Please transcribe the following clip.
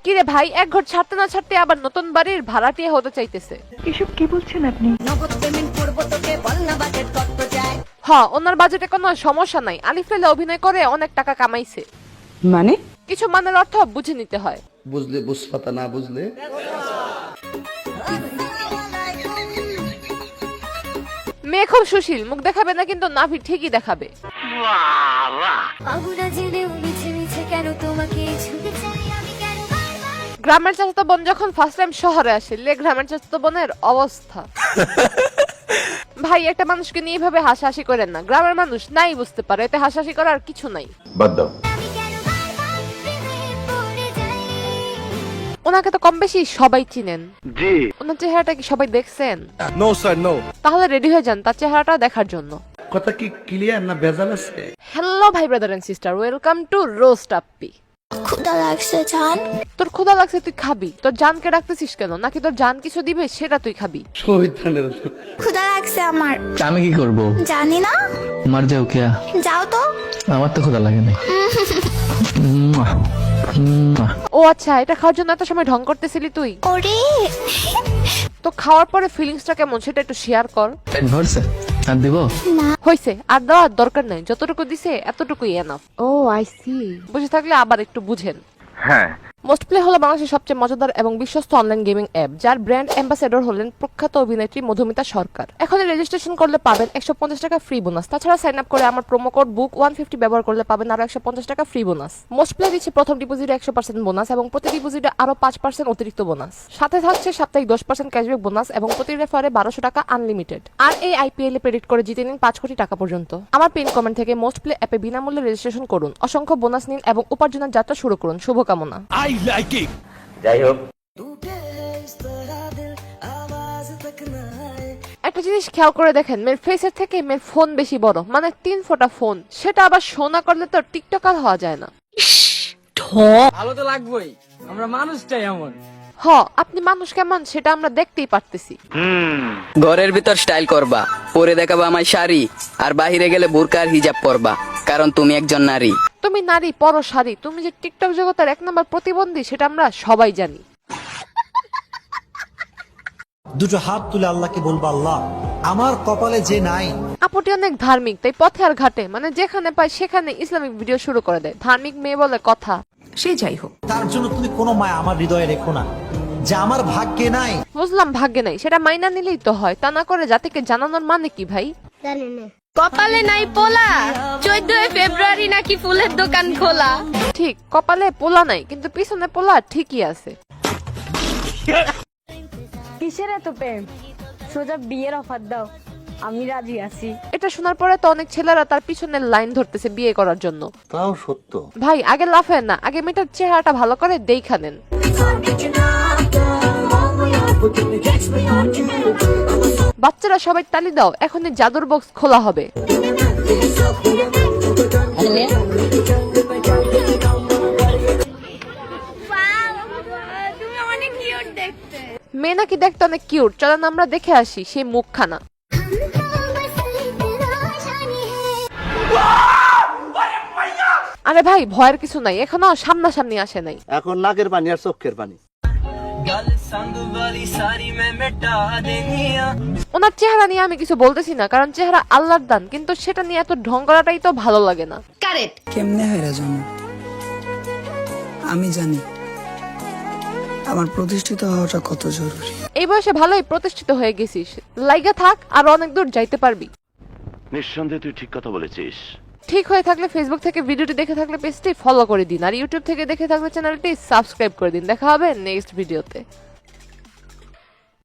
কিরে ভাই, এক ঘর ছাড়তে না ছাড়তে আবার নতুন বাড়ির ভাড়াটিয়া হতে চাইতেছে। এসব কি বলছেন আপনি? হ্যাঁ, ওনার বাজেটে কোনো সমস্যা নাই। আলিফ লাইলা অভিনয় করে অনেক টাকা কামাইছে। মানে? কিছু মানের অর্থ বুঝে নিতে হয়। বুঝলে বুঝপাতা, না বুঝলে মেয়ে খুব সুশীল, মুখ দেখাবে না কিন্তু নাভি ঠিকই দেখাবে। গ্রামের চাচাতো বোন যখন ফার্স্ট টাইম শহরে আসে, গ্রামের চাচাতো বোনের অবস্থা। ভাই, একটা মানুষকে নিয়ে এইভাবে হাসাহাসি করেন না। গ্রামের মানুষ নাই বুঝতে পারে, এতে হাসাহাসি করার কিছু নাই। বাদ দাও। ওনাকে তো কম বেশি সবাই চিনেন। জি। ওনার চেহারাটা কি সবাই দেখছেন? No sir, no. তাহলে রেডি হয়ে যান তার চেহারাটা দেখার জন্য। কথা কি ক্লিয়ার না ভেজাল আছে? হ্যালো ভাই, brother and sister, welcome to roast আপ্পি। ক্ষুধা লাগছে জান। তোর ক্ষুধা লাগছে, তুই খাবি। তোর জানকে রাখতেছিস কেন? নাকি তোর জান কিছু দিবে সেটা তুই খাবি? শহীদানের ক্ষুধা লাগছে আমার। আমি কি করব? জানি না। মার যাও কে? যাও তো। আমার তো ক্ষুধা লাগে না। ও আচ্ছা, এটা খাওয়ার জন্য এত সময় ঢং করতেছিলি তুই? ওরে তো খাওয়ার পরে ফিলিংসটা কেমন সেটা একটু শেয়ার কর। পেট ভরছে? আর দিব? হইছে, আর দেওয়ার দরকার নাই। যতটুকু দিছে এতটুকুই এনাফ। O I C. বুঝে থাকলে আবার একটু বুঝেন। হ্যাঁ। মোস্ট প্লে হলো বাংলাদেশের সবচেয়ে মজাদার এবং বিশ্বস্ত অনলাইন গেমিং অ্যাপ, যার ব্র্যান্ড অ্যাম্বাসেডর হলেন প্রখ্যাত অভিনেত্রী মধুমিতা সরকার। এখন রেজিস্ট্রেশন করলে পাবেন 150 টাকা ফ্রি বোনাস। তাছাড়া সাইন আপ করে আমার প্রোমো কোড বুক 150 ব্যবহার করলে পাবেন আরো 150 টাকা ফ্রি বোনাস। মোস্ট প্লে দিচ্ছে প্রথম ডিপোজিটে 100% বোনাস এবং প্রতি ডিপোজিটে আরো 5% অতিরিক্ত বোনাস। সাথে থাকছে সাপ্তাহিক 10% ক্যাশব্যাক বোনাস এবং প্রতি রেফারে 1200 টাকা আনলিমিটেড। আর এই আইপিএল এ প্রেডিক্ট করে জিতে নিন 5 কোটি টাকা পর্যন্ত। আমার পিন কমেন্ট থেকে মোস্ট প্লে অ্যাপে বিনামূল্যে রেজিস্ট্রেশন করুন, অসংখ্য বোনাস নিন এবং উপার্জনের যাত্রা শুরু করুন। শুভকামনা। I like it. যাই হোক, একটা জিনিস খেয়াল করে দেখেন, মেয়ের ফেসের থেকে মেয়ের ফোন বেশি বড়, মানে 3 ফোঁটা ফোন। সেটা আবার শোনা করলে তো টিকটকার হওয়া যায় না। ভালো তো লাগবেই, আমরা মানুষটাই এমন। হ, আপনি মানুষ কেমন সেটা আমরা দেখতেই পারতেছি। ঘরের ভিতর স্টাইল করবা, পরে দেখাবা আমার শাড়ি, আর বাহিরে গেলে বোরকা আর হিজাব পরবা, কারণ তুমি একজন নারী। তুমি নারী, পরো শাড়ি। তুমি যে টিকটক জগতের 1 নম্বর প্রতিবন্ধী সেটা আমরা সবাই জানি। দুটো হাত তুলে আল্লাহকে বলবো, আল্লাহ আমার কপালে যে নাই। আপুটি অনেক ধার্মিক, তাই পথে আর ঘাটে মানে যেখানে পায় সেখানে ইসলামিক ভিডিও শুরু করে দেয়। ধার্মিক মেয়ে বলে কথা। সে যাই হোক, তার জন্য তুমি কোনো মায়া আমার হৃদয়ে রেখো না, যে আমার ভাগ্যে নাই। বুঝলাম, ভাগ্যে নাই সেটা মাইনা নিলেই তো হয়। তা না করে জাতিকে জানানোর মানে কি ভাই? কপালে নাই পোলা, 14 ফেব্রুয়ারি নাকি ফুলের দোকান খোলা। ঠিক, কপালে পোলা নাই কিন্তু পিছনে পোলা ঠিকই আছে। কিসের এত প্রেম? সোজা বিয়ের অফার দাও, আমি রাজি আছি। এটা শোনার পরে তো অনেক ছেলেরা তার পিছনের লাইন ধরতেছে বিয়ে করার জন্য। তাও সত্য। ভাই, আগে লাফেন না, আগে মেয়েটার চেহারাটা ভালো করে দেখা নেন। বাচ্চারা সবাই তালি দাও, এখনই জাদুর বক্স খোলা হবে। মেয়ে নাকি দেখতে অনেক কিউট, চলেন আমরা দেখে আসি সেই মুখখানা। আরে ভাই, ভয়ের কিছু নাই, এখনো সামনাসামনি আসে নাই। এখন নাকের পানি আর চোখের পানি। ওনার চেহারা নিয়ে আমি কিছু বলতেছি না, কারণ চেহারা আল্লাহর দান, কিন্তু সেটা নিয়ে এত ঢং করাটাই তো ভালো লাগে না। কেমনে হয় জানো? আমি জানি আমার প্রতিষ্ঠিত হওয়াটা কত জরুরি। এই বয়সে ভালোই প্রতিষ্ঠিত হয়ে গেছিস, লাইগা থাক, আর অনেক দূর যাইতে পারবি। নিঃসন্দেহে তুই ঠিক কথা বলেছিস। ঠিক হয়ে থাকলে ফেসবুক থেকে ভিডিওটি দেখে থাকলে পেজটি ফলো করে দিন, আর ইউটিউব থেকে দেখে থাকলে চ্যানেলটি সাবস্ক্রাইব করে দিন। দেখা হবে নেক্সট ভিডিওতে।